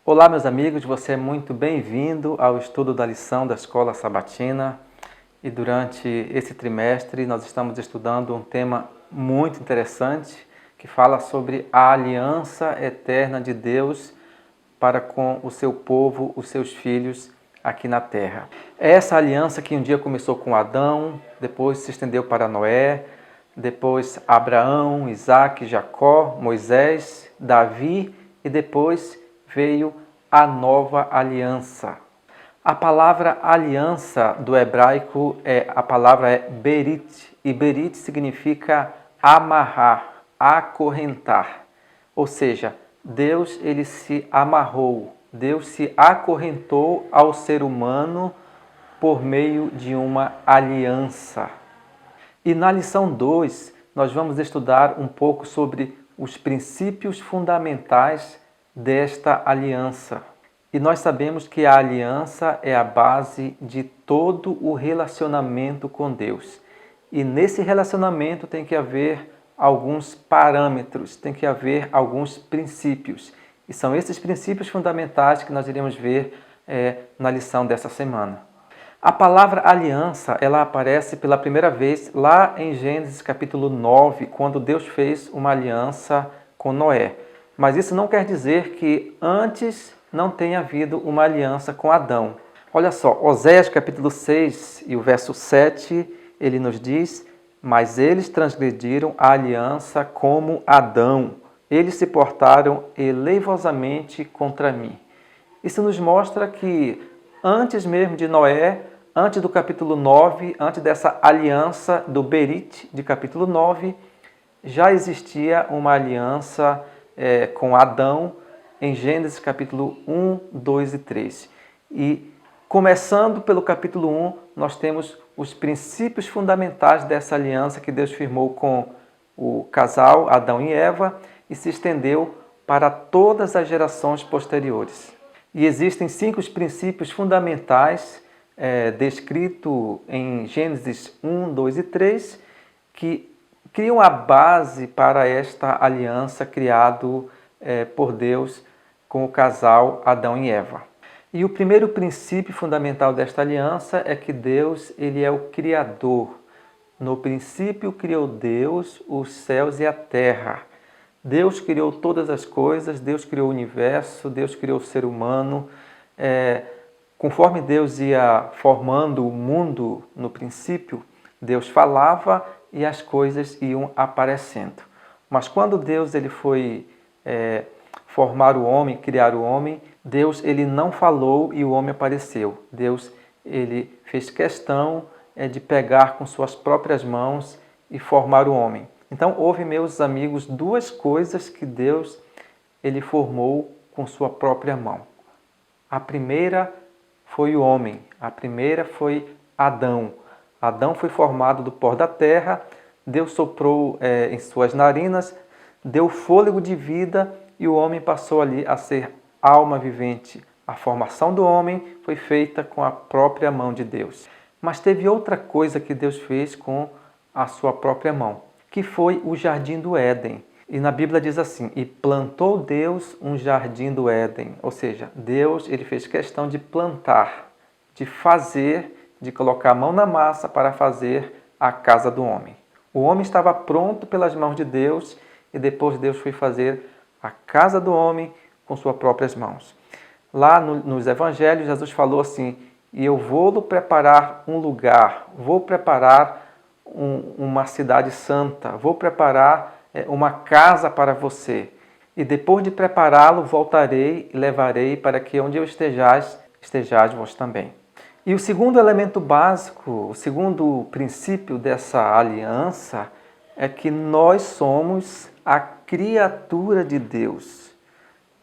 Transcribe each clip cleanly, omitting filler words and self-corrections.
Olá, meus amigos, você é muito bem-vindo ao estudo da lição da Escola Sabatina. E durante esse trimestre nós estamos estudando um tema muito interessante que fala sobre a aliança eterna de Deus para com o seu povo, os seus filhos aqui na terra. É essa aliança que um dia começou com Adão, depois se estendeu para Noé, depois Abraão, Isaque, Jacó, Moisés, Davi e depois veio a nova aliança. A palavra aliança do hebraico a palavra é berit, e berit significa amarrar, acorrentar. Ou seja, Deus ele se amarrou, Deus se acorrentou ao ser humano por meio de uma aliança. E na lição 2, nós vamos estudar um pouco sobre os princípios fundamentais desta aliança. E nós sabemos que a aliança é a base de todo o relacionamento com Deus. E nesse relacionamento tem que haver alguns parâmetros, tem que haver alguns princípios. E são esses princípios fundamentais que nós iremos ver na lição dessa semana. A palavra aliança, ela aparece pela primeira vez lá em Gênesis capítulo 9, quando Deus fez uma aliança com Noé. Mas isso não quer dizer que antes não tenha havido uma aliança com Adão. Olha só, Oséias capítulo 6 e o verso 7, ele nos diz: mas eles transgrediram a aliança como Adão. Eles se portaram eleivosamente contra mim. Isso nos mostra que antes mesmo de Noé, antes do capítulo 9, antes dessa aliança do Berit de capítulo 9, já existia uma aliança com Adão em Gênesis capítulo 1, 2 e 3. E começando pelo capítulo 1, nós temos os princípios fundamentais dessa aliança que Deus firmou com o casal Adão e Eva e se estendeu para todas as gerações posteriores. E existem 5 princípios fundamentais descritos em Gênesis 1, 2 e 3, que criam a base para esta aliança criada por Deus com o casal Adão e Eva. E o primeiro princípio fundamental desta aliança é que Deus ele é o Criador. No princípio criou Deus os céus e a terra. Deus criou todas as coisas, Deus criou o universo, Deus criou o ser humano. Conforme Deus ia formando o mundo no princípio, Deus falava e as coisas iam aparecendo. Mas quando Deus ele foi formar o homem, criar o homem, Deus ele não falou e o homem apareceu. Deus ele fez questão de pegar com suas próprias mãos e formar o homem. Então houve, meus amigos, 2 coisas que Deus ele formou com sua própria mão. A primeira foi o homem, a primeira foi Adão. Adão foi formado do pó da terra, Deus soprou em suas narinas, deu fôlego de vida e o homem passou ali a ser alma vivente. A formação do homem foi feita com a própria mão de Deus. Mas teve outra coisa que Deus fez com a sua própria mão, que foi o jardim do Éden. E na Bíblia diz assim: e plantou Deus um jardim do Éden. Ou seja, Deus ele fez questão de plantar, de fazer, de colocar a mão na massa para fazer a casa do homem. O homem estava pronto pelas mãos de Deus e depois Deus foi fazer a casa do homem com suas próprias mãos. Lá nos evangelhos, Jesus falou assim: e eu vou preparar um lugar, vou preparar uma cidade santa, vou preparar uma casa para você. E depois de prepará-lo, voltarei e levarei para que onde eu estejais vós também. E o segundo elemento básico, o segundo princípio dessa aliança é que nós somos a criatura de Deus.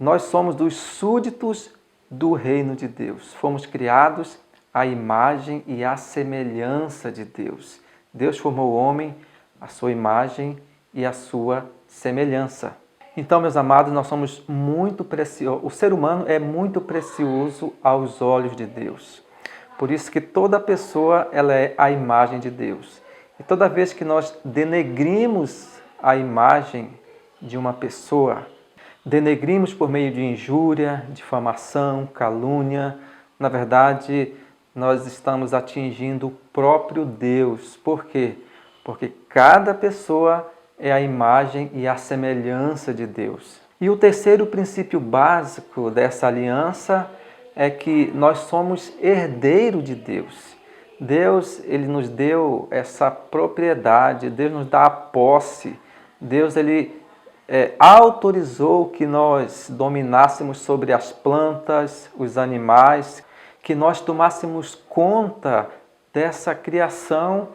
Nós somos dos súditos do reino de Deus. Fomos criados à imagem e à semelhança de Deus. Deus formou o homem à sua imagem e à sua semelhança. Então, meus amados, nós somos muito preciosos. O ser humano é muito precioso aos olhos de Deus. Por isso que toda pessoa ela é a imagem de Deus. E toda vez que nós denegrimos a imagem de uma pessoa, denegrimos por meio de injúria, difamação, calúnia. Na verdade, nós estamos atingindo o próprio Deus. Por quê? Porque cada pessoa é a imagem e a semelhança de Deus. E o terceiro princípio básico dessa aliança é que nós somos herdeiro de Deus. Deus, ele nos deu essa propriedade, Deus nos dá a posse. Deus, ele autorizou que nós dominássemos sobre as plantas, os animais, que nós tomássemos conta dessa criação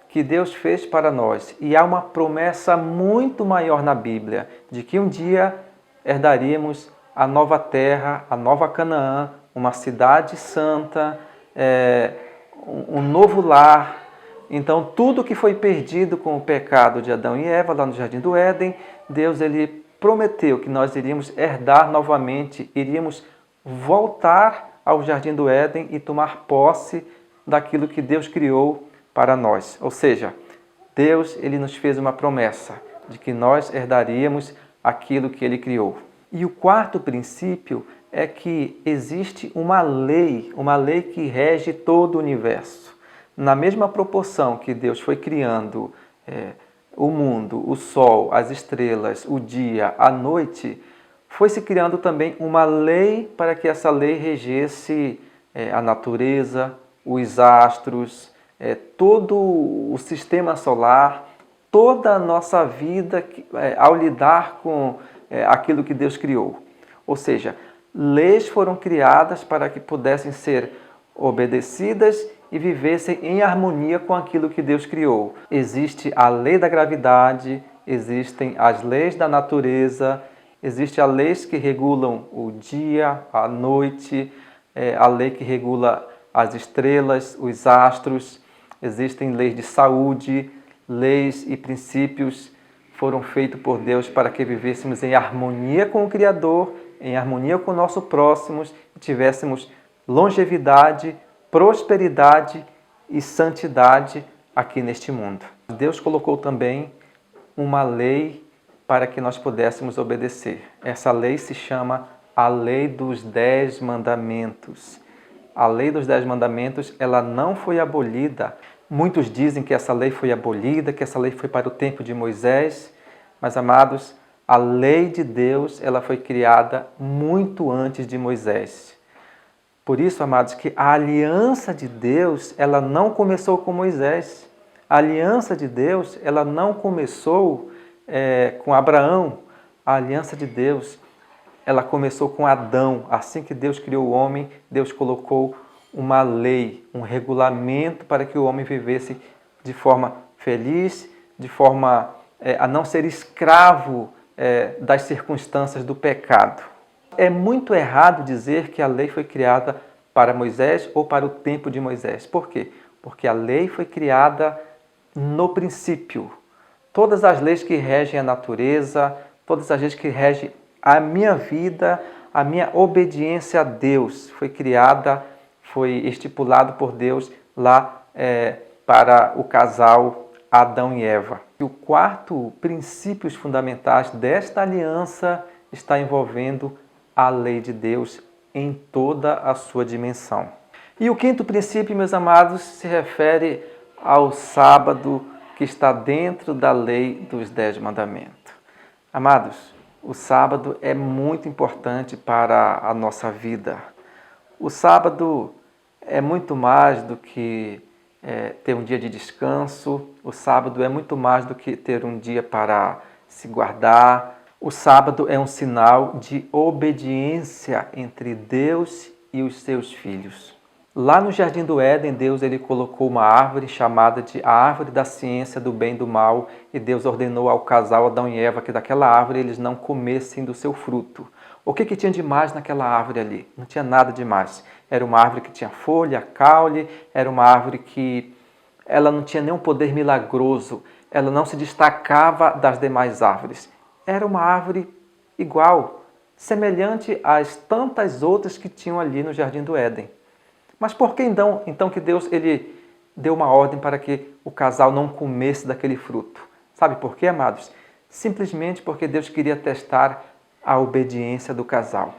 que Deus fez para nós. E há uma promessa muito maior na Bíblia, de que um dia herdaríamos a nova terra, a nova Canaã, uma cidade santa, um novo lar. Então, tudo que foi perdido com o pecado de Adão e Eva, lá no Jardim do Éden, Deus ele prometeu que nós iríamos herdar novamente, iríamos voltar ao Jardim do Éden e tomar posse daquilo que Deus criou para nós. Ou seja, Deus ele nos fez uma promessa de que nós herdaríamos aquilo que ele criou. E o quarto princípio é que existe uma lei que rege todo o universo. Na mesma proporção que Deus foi criando o mundo, o sol, as estrelas, o dia, a noite, foi se criando também uma lei para que essa lei regesse a natureza, os astros, todo o sistema solar, toda a nossa vida ao lidar com aquilo que Deus criou. Ou seja, leis foram criadas para que pudessem ser obedecidas e vivessem em harmonia com aquilo que Deus criou. Existe a lei da gravidade, existem as leis da natureza, existem as leis que regulam o dia, a noite, a lei que regula as estrelas, os astros, existem leis de saúde, leis e princípios foram feitos por Deus para que vivêssemos em harmonia com o Criador, em harmonia com o nosso próximo e tivéssemos longevidade, prosperidade e santidade aqui neste mundo. Deus colocou também uma lei para que nós pudéssemos obedecer. Essa lei se chama a Lei dos 10 Mandamentos. A Lei dos 10 Mandamentos, ela não foi abolida. Muitos dizem que essa lei foi abolida, que essa lei foi para o tempo de Moisés. Mas, amados, a lei de Deus, ela foi criada muito antes de Moisés. Por isso, amados, que a aliança de Deus, ela não começou com Moisés. A aliança de Deus, ela não começou com Abraão. A aliança de Deus, ela começou com Adão. Assim que Deus criou o homem, Deus colocou uma lei, um regulamento para que o homem vivesse de forma feliz, de forma a não ser escravo das circunstâncias do pecado. É muito errado dizer que a lei foi criada para Moisés ou para o tempo de Moisés. Por quê? Porque a lei foi criada no princípio. Todas as leis que regem a natureza, todas as leis que regem a minha vida, a minha obediência a Deus, foi criada, foi estipulado por Deus lá para o casal Adão e Eva. E o quarto princípios fundamentais desta aliança está envolvendo a lei de Deus em toda a sua dimensão. E o quinto princípio, meus amados, se refere ao sábado que está dentro da lei dos 10 mandamentos. Amados, o sábado é muito importante para a nossa vida. O sábado é muito mais do que ter um dia de descanso. O sábado é muito mais do que ter um dia para se guardar. O sábado é um sinal de obediência entre Deus e os seus filhos. Lá no Jardim do Éden, Deus ele colocou uma árvore chamada de a árvore da ciência do bem e do mal, e Deus ordenou ao casal Adão e Eva que daquela árvore eles não comessem do seu fruto. O que tinha de mais naquela árvore ali? Não tinha nada de mais. Era uma árvore que tinha folha, caule, era uma árvore que ela não tinha nenhum poder milagroso, ela não se destacava das demais árvores. Era uma árvore igual, semelhante às tantas outras que tinham ali no Jardim do Éden. Mas por que então que Deus ele deu uma ordem para que o casal não comesse daquele fruto? Sabe por quê, amados? Simplesmente porque Deus queria testar a obediência do casal.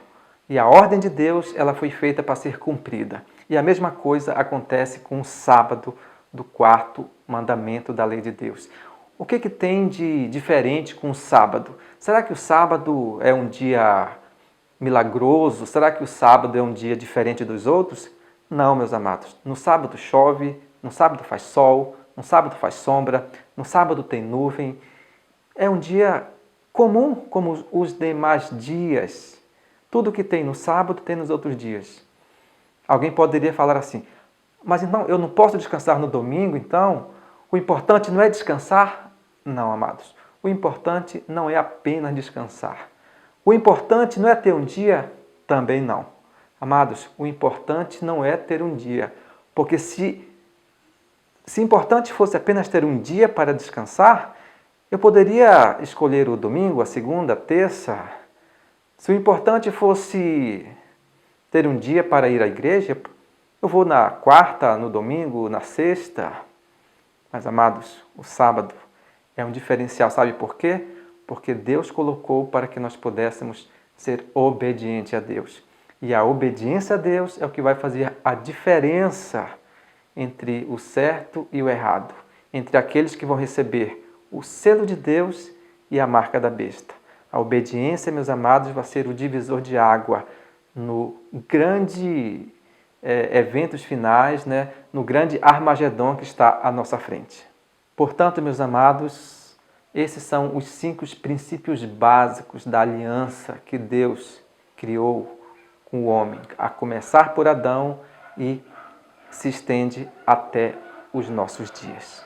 E a ordem de Deus, ela foi feita para ser cumprida. E a mesma coisa acontece com o sábado do quarto mandamento da lei de Deus. O que tem de diferente com o sábado? Será que o sábado é um dia milagroso? Será que o sábado é um dia diferente dos outros? Não, meus amados. No sábado chove, no sábado faz sol, no sábado faz sombra, no sábado tem nuvem. É um dia comum como os demais dias. Tudo que tem no sábado tem nos outros dias. Alguém poderia falar assim, mas então eu não posso descansar no domingo, então? O importante não é descansar? Não, amados. O importante não é apenas descansar. O importante não é ter um dia? Também não. Amados, o importante não é ter um dia. Porque se importante fosse apenas ter um dia para descansar, eu poderia escolher o domingo, a segunda, a terça. Se o importante fosse ter um dia para ir à igreja, eu vou na quarta, no domingo, na sexta. Mas, amados, o sábado é um diferencial, sabe por quê? Porque Deus colocou para que nós pudéssemos ser obedientes a Deus. E a obediência a Deus é o que vai fazer a diferença entre o certo e o errado, entre aqueles que vão receber o selo de Deus e a marca da besta. A obediência, meus amados, vai ser o divisor de água no grande eventos finais, né? No grande Armagedon que está à nossa frente. Portanto, meus amados, esses são os 5 princípios básicos da aliança que Deus criou com o homem, a começar por Adão e se estende até os nossos dias.